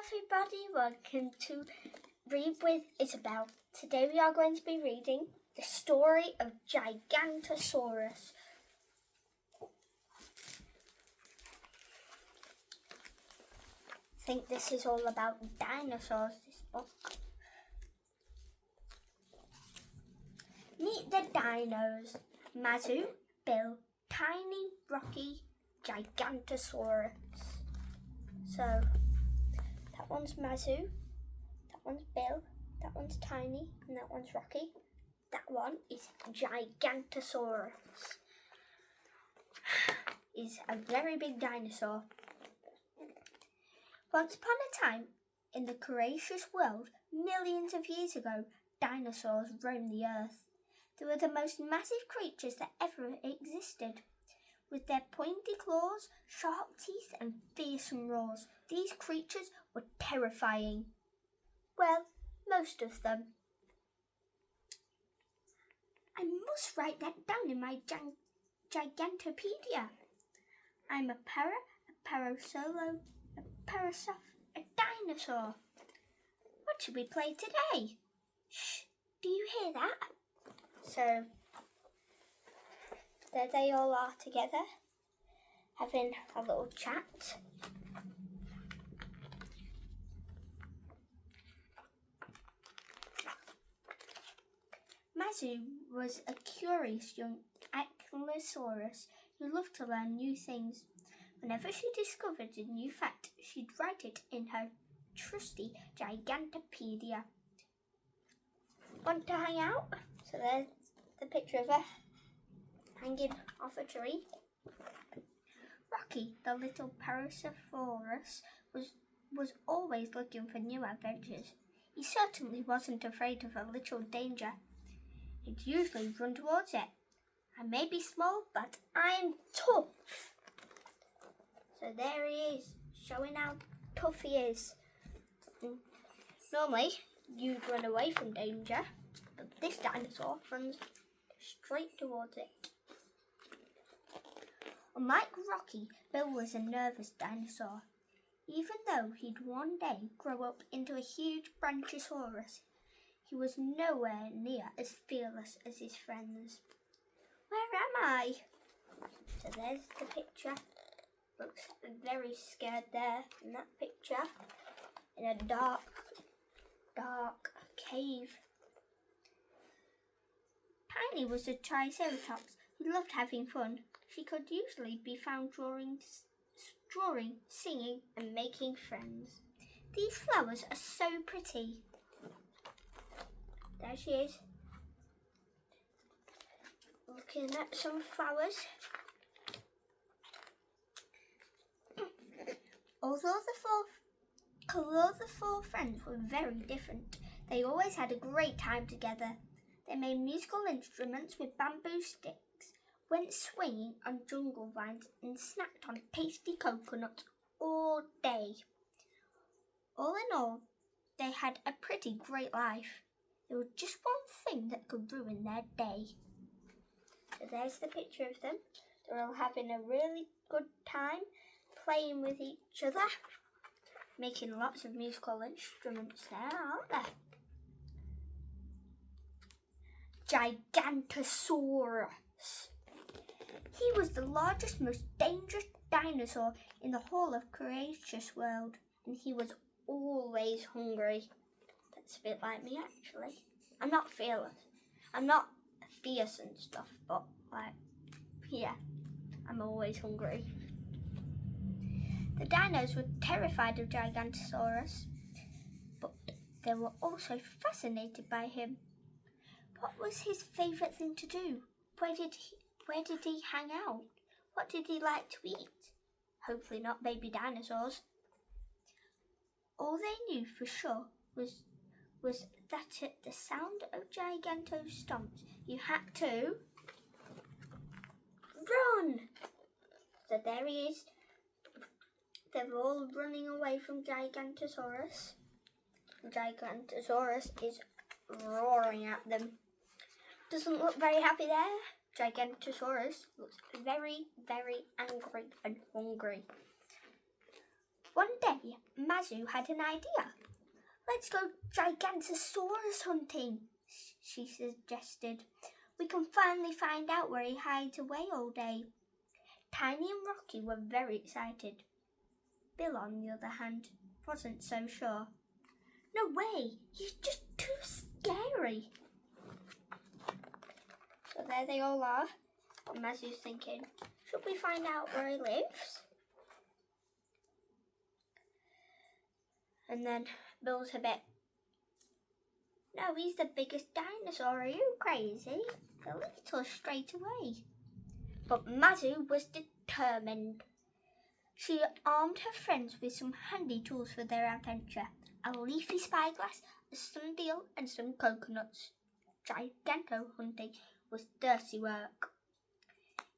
everybody, welcome to Read with Isabel. Today we are going to be reading the story of Gigantosauras. I think this is all about dinosaurs, this book. Meet the dinos. Mazu, Bill, Tiny, Rocky, Gigantosaurus. So, that one's Mazu, that one's Bill, that one's Tiny, and that one's Rocky. That one is Gigantosaurus. Is a very big dinosaur. Once upon a time, in the Cretaceous world, millions of years ago, dinosaurs roamed the earth. They were the most massive creatures that ever existed. With their pointy claws, sharp teeth, and fearsome roars, these creatures were terrifying. Well, most of them. I must write that down in my Gigantopedia. I'm a parasolo, a parasoph, a dinosaur. What should we play today? Shh, do you hear that? So, there they all are together, having a little chat. Mazu was a curious young ankylosaurus who loved to learn new things. Whenever she discovered a new fact, she'd write it in her trusty Gigantopedia. Want to hang out? So there's the picture of her hanging off a tree. Rocky, the little Parasaurus, was always looking for new adventures. He certainly wasn't afraid of a little danger. He'd usually run towards it. I may be small, but I'm tough. So there he is, showing how tough he is. Normally, you'd run away from danger, but this dinosaur runs straight towards it. Unlike Rocky, Bill was a nervous dinosaur. Even though he'd one day grow up into a huge Brontosaurus, he was nowhere near as fearless as his friends. Where am I? So there's the picture. Looks very scared there in that picture. In a dark cave. Tiny was a triceratops who loved having fun. She could usually be found drawing, singing, and making friends. These flowers are so pretty. There she is, looking at some flowers. Although the four friends were very different, they always had a great time together. They made musical instruments with bamboo sticks, went swinging on jungle vines, and snacked on tasty coconuts all day. All in all, they had a pretty great life. There was just one thing that could ruin their day. So there's the picture of them. They're all having a really good time playing with each other, making lots of musical instruments there, aren't there? Gigantosaurus. He was the largest, most dangerous dinosaur in the whole of Cretaceous world, and he was always hungry. That's a bit like me, actually. I'm not fearless. I'm not fierce and stuff, but I'm always hungry. The dinos were terrified of Gigantosaurus, but they were also fascinated by him. What was his favourite thing to do? Where did he hang out? What did he like to eat? Hopefully not baby dinosaurs. All they knew for sure was that at the sound of Giganto's stomps, you had to run. So there he is. They're all running away from Gigantosaurus. Gigantosaurus is roaring at them. Doesn't look very happy there. Gigantosaurus looks very, very angry and hungry. One day, Mazu had an idea. Let's go Gigantosaurus hunting, she suggested. We can finally find out where he hides away all day. Tiny and Rocky were very excited. Bill, on the other hand, wasn't so sure. No way, he's just too scary. So there they all are. And Mazu's thinking, should we find out where he lives? And then Bill's a bit, no, he's the biggest dinosaur, are you crazy? He'll eat us straight away. But Mazu was determined. She armed her friends with some handy tools for their adventure. A leafy spyglass, a sundial and some coconuts. Giganto hunting was dirty work.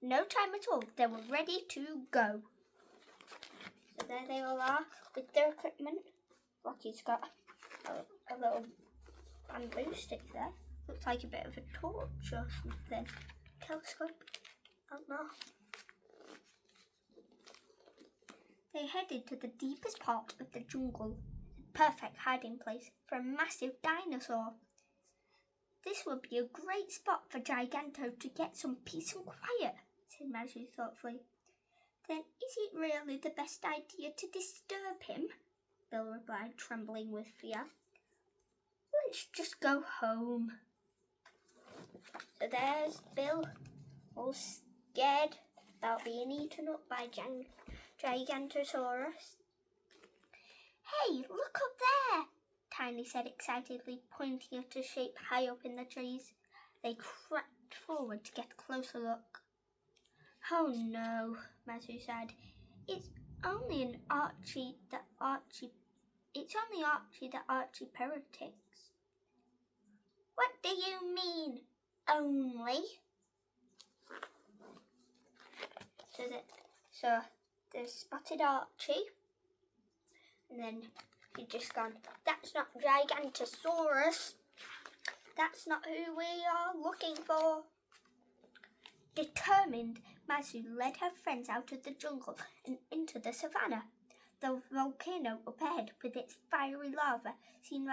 No time at all, they were ready to go. So there they all are with their equipment. Rocky's got a little bamboo stick there. Looks like a bit of a torch or something. Telescope? I don't know. They headed to the deepest part of the jungle, a perfect hiding place for a massive dinosaur. This would be a great spot for Giganto to get some peace and quiet, said Mazu thoughtfully. Then is it really the best idea to disturb him? Bill replied, trembling with fear. Let's just go home. So there's Bill, all scared about being eaten up by Gigantosaurus. Hey, look up there, Tiny said excitedly, pointing at a shape high up in the trees. They crept forward to get a closer look. Oh no, Mazu said. It's only Archie that Archie parrots. What do you mean, only? So they spotted Archie, and then he'd just gone, that's not Gigantosaurus. That's not who we are looking for. Determined, Mazu led her friends out of the jungle and into the savannah. The volcano up ahead with its fiery lava seemed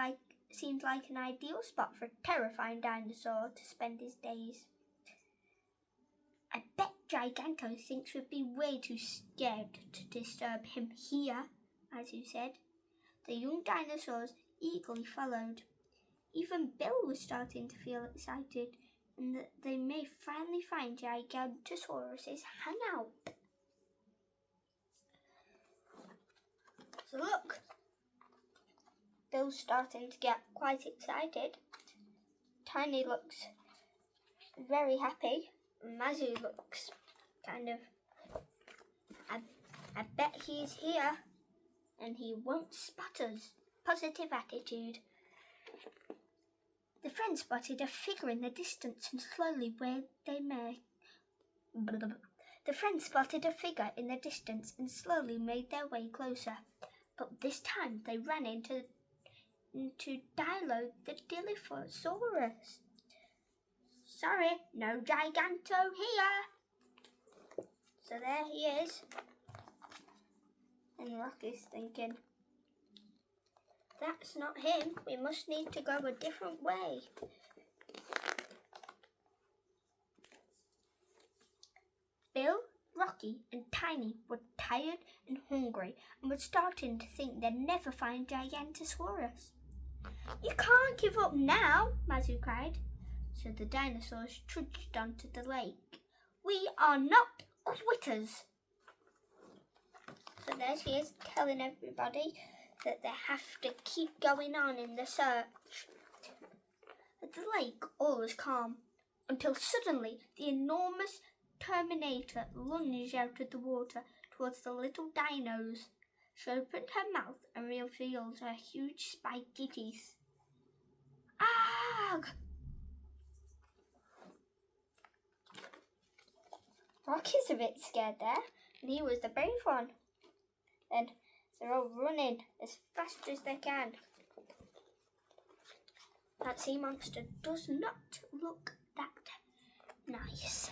like an ideal spot for a terrifying dinosaur to spend his days. I bet Giganto thinks we'd be way too scared to disturb him here, Mazu said. The young dinosaurs eagerly followed. Even Bill was starting to feel excited, and that they may finally find Gigantosaurus' hangout. So look, Bill's starting to get quite excited. Tiny looks very happy. Mazu looks kind of, I bet he's here and he won't spot us. Positive attitude. The friends spotted a figure in the distance and slowly made their way closer. But this time they ran into Dilo the Dilophosaurus. Sorry, no Giganto here. So there he is. And Rocky's thinking, that's not him. We must need to go a different way. Bill, Rocky and Tiny were tired and hungry and were starting to think they'd never find Gigantosaurus. You can't give up now, Mazu cried. So the dinosaurs trudged onto the lake. We are not quitters. So there she is, telling everybody that they have to keep going on in the search. At the lake, all was calm, until suddenly the enormous Terminator lunged out of the water towards the little dinos. She opened her mouth and revealed her huge spiky teeth. Agh! Rocky's a bit scared there, and he was the brave one. Then they're all running as fast as they can. That sea monster does not look that nice.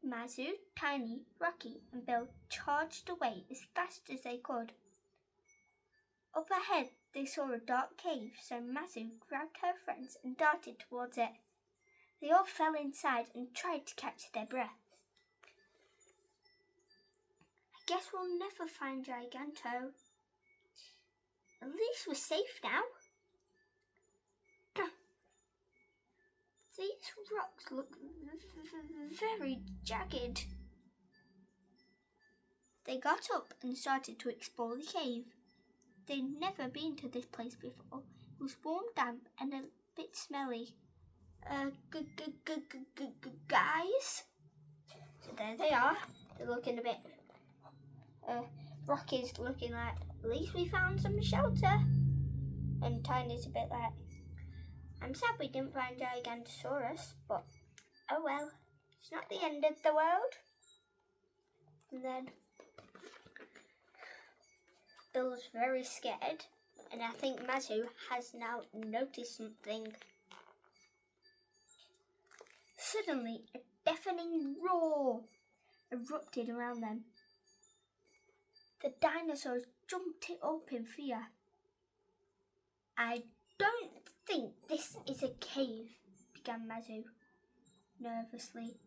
Mazu, Tiny, Rocky and Bill charged away as fast as they could. Up ahead they saw a dark cave, so Mazu grabbed her friends and darted towards it. They all fell inside and tried to catch their breath. I guess we'll never find Giganto. At least we're safe now. These rocks look very jagged. They got up and started to explore the cave. They'd never been to this place before. It was warm, damp and a bit smelly. Guys? So there they are. They're looking a bit... Rocky's looking like, at least we found some shelter. And Tiny's a bit like, I'm sad we didn't find Gigantosaurus, but oh well, it's not the end of the world. And then Bill's very scared, and I think Mazu has now noticed something. Suddenly, a deafening roar erupted around them. The dinosaurs jumped up in fear. I don't think this is a cave, began Mazu nervously.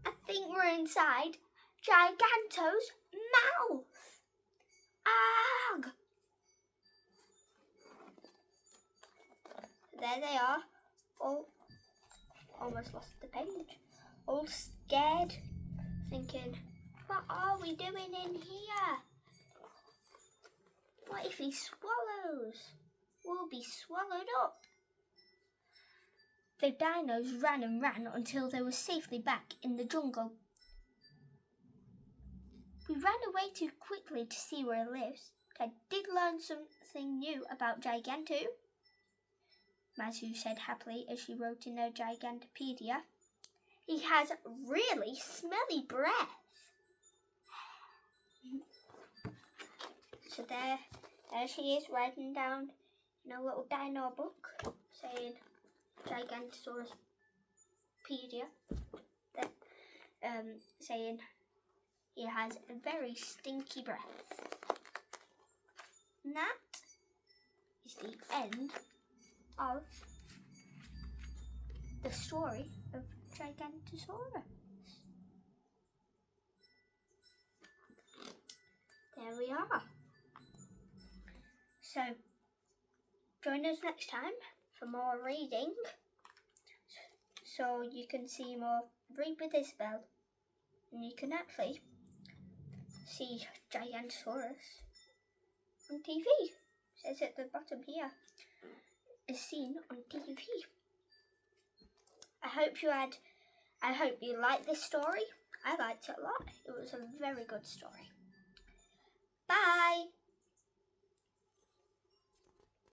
I think we're inside Giganto's mouth. Ugh! There they are, all almost lost the page, all scared, thinking, what are we doing in here? What if he swallows? We'll be swallowed up. The dinos ran and ran until they were safely back in the jungle. We ran away too quickly to see where it lives, but I did learn something new about Giganto, Mazu said happily as she wrote in her Gigantopedia. He has really smelly breath. So there she is writing down in a little dino book saying Gigantosauruspedia, saying he has a very stinky breath. And that is the end of the story of Gigantosaurus. There we are. So, join us next time for more reading, so you can see more Read with Isabel, and you can actually see Gigantosaurus on TV. It says at the bottom here, is seen on TV. I hope you liked this story. I liked it a lot. It was a very good story.